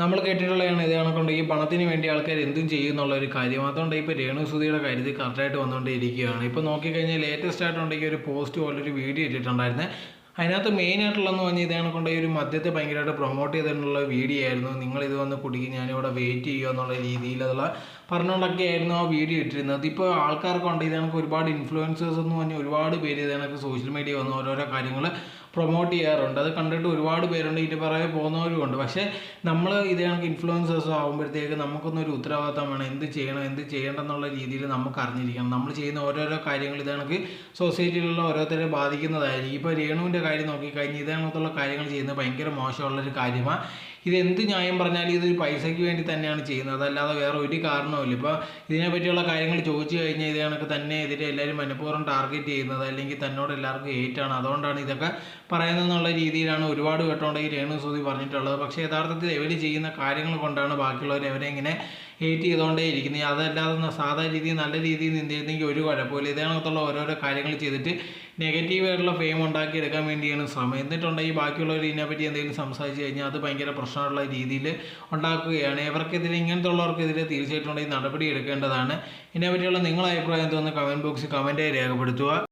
നമ്മൾ കേട്ടിട്ടുള്ളതാണ് ഇത് കണക്കുണ്ടെങ്കിൽ പണത്തിന് വേണ്ടി ആൾക്കാർ എന്തും ചെയ്യും എന്നുള്ളൊരു കാര്യം. അതുകൊണ്ട് ഇപ്പോൾ രേണുസുധിയുടെ കാര്യത്തിൽ കറക്റ്റായിട്ട് വന്നുകൊണ്ടിരിക്കുകയാണ്. ഇപ്പോൾ നോക്കിക്കഴിഞ്ഞാൽ ലേറ്റസ്റ്റ് ആയിട്ടുണ്ടെങ്കിൽ ഒരു പോസ്റ്റ് പോലെ ഒരു വീഡിയോ ഇട്ടിട്ടുണ്ടായിരുന്നത്. അതിനകത്ത് മെയിനായിട്ടുള്ളതെന്ന് പറഞ്ഞാൽ ഇത് കണക്കുണ്ട് ഒരു മദ്യത്തെ ഭയങ്കരമായിട്ട് പ്രൊമോട്ട് ചെയ്തിട്ടുള്ള വീഡിയോ ആയിരുന്നു. നിങ്ങളിത് വന്ന് കുടിക്കും, ഞാനിവിടെ വെയിറ്റ് ചെയ്യുക എന്നുള്ള രീതിയിൽ അതുള്ള പറഞ്ഞുകൊണ്ടൊക്കെ ആയിരുന്നു ആ വീഡിയോ ഇട്ടിരുന്നത്. ഇപ്പോൾ ആൾക്കാർക്കുണ്ട് ഇത് കണക്ക് ഒരുപാട് ഇൻഫ്ലുവൻസേഴ്സ് എന്ന് പറഞ്ഞാൽ ഒരുപാട് പേര് ഇത് കണക്ക് സോഷ്യൽ മീഡിയ വന്ന് ഓരോരോ കാര്യങ്ങൾ പ്രൊമോട്ട് ചെയ്യാറുണ്ട്. അത് കണ്ടിട്ട് ഒരുപാട് പേരുണ്ട്, ഇതിൻ്റെ പുറകെ പോകുന്നവരുമുണ്ട്. പക്ഷേ നമ്മൾ ഇത് കണക്ക് ഇൻഫ്ലുവൻസേഴ്സ് ആകുമ്പോഴത്തേക്ക് നമുക്കൊന്നൊരു ഉത്തരവാദിത്തം വേണം. എന്ത് ചെയ്യണം എന്ത് ചെയ്യേണ്ടെന്നുള്ള രീതിയിൽ നമുക്ക് അറിഞ്ഞിരിക്കണം. നമ്മൾ ചെയ്യുന്ന ഓരോരോ കാര്യങ്ങൾ ഇത് കണക്ക് സൊസൈറ്റിയിലുള്ള ഓരോരുത്തരെ ബാധിക്കുന്നതായിരിക്കും. ഇപ്പോൾ രേണുവിൻ്റെ കാര്യം നോക്കിക്കഴിഞ്ഞാൽ ഇത് കണക്കുള്ള കാര്യങ്ങൾ ചെയ്യുന്നത് ഭയങ്കര മോശമുള്ളൊരു കാര്യമാണ്. ഇതെന്ത് ന്യായം പറഞ്ഞാലും ഇതൊരു പൈസയ്ക്ക് വേണ്ടി തന്നെയാണ് ചെയ്യുന്നത്, അതല്ലാതെ വേറെ ഒരു കാരണവുമില്ല. ഇപ്പോൾ ഇതിനെപ്പറ്റിയുള്ള കാര്യങ്ങൾ ചോദിച്ചു കഴിഞ്ഞാൽ ഇത് കണക്ക് തന്നെ എതിരെ എല്ലാവരും മനഃപൂർവ്വം ടാർഗറ്റ് ചെയ്യുന്നത്, അല്ലെങ്കിൽ തന്നോട് എല്ലാവർക്കും ഹേറ്റാണ്, അതുകൊണ്ടാണ് ഇതൊക്കെ പറയുന്നതെന്നുള്ള രീതിയിലാണ് ഒരുപാട് കേട്ടോണ്ടെങ്കിൽ രേണുസുധി പറഞ്ഞിട്ടുള്ളത്. പക്ഷേ യഥാർത്ഥത്തിൽ ഇവർ ചെയ്യുന്ന കാര്യങ്ങൾ കൊണ്ടാണ് ബാക്കിയുള്ളവർ അവരെ ഇങ്ങനെ ഹേറ്റ് ചെയ്തുകൊണ്ടേ ഇരിക്കുന്നത്. അതല്ലാതെ സാധാരണ രീതിയിൽ നല്ല രീതിയിൽ നിന്നിരുന്നെങ്കിൽ ഒരു കുഴപ്പമില്ല. ഇതിനകത്തുള്ള ഓരോരോ കാര്യങ്ങൾ ചെയ്തിട്ട് നെഗറ്റീവായിട്ടുള്ള ഫെയിം ഉണ്ടാക്കിയെടുക്കാൻ വേണ്ടിയാണ് ശ്രമം. എന്നിട്ടുണ്ടെങ്കിൽ ബാക്കിയുള്ളവർ ഇതിനെപ്പറ്റി എന്തെങ്കിലും സംസാരിച്ച് കഴിഞ്ഞാൽ അത് ഭയങ്കര പ്രശ്നമുള്ള രീതിയിൽ ഉണ്ടാക്കുകയാണ്. ഇവർക്കെതിരെ ഇങ്ങനത്തെ ഉള്ളവർക്കെതിരെ തീർച്ചയായിട്ടും നടപടി എടുക്കേണ്ടതാണ്. ഇതിനെപ്പറ്റിയുള്ള നിങ്ങളുടെ അഭിപ്രായം എന്തോന്ന് കമൻറ്റ് ബോക്സിൽ കമൻറ്റായി രേഖപ്പെടുത്തുക.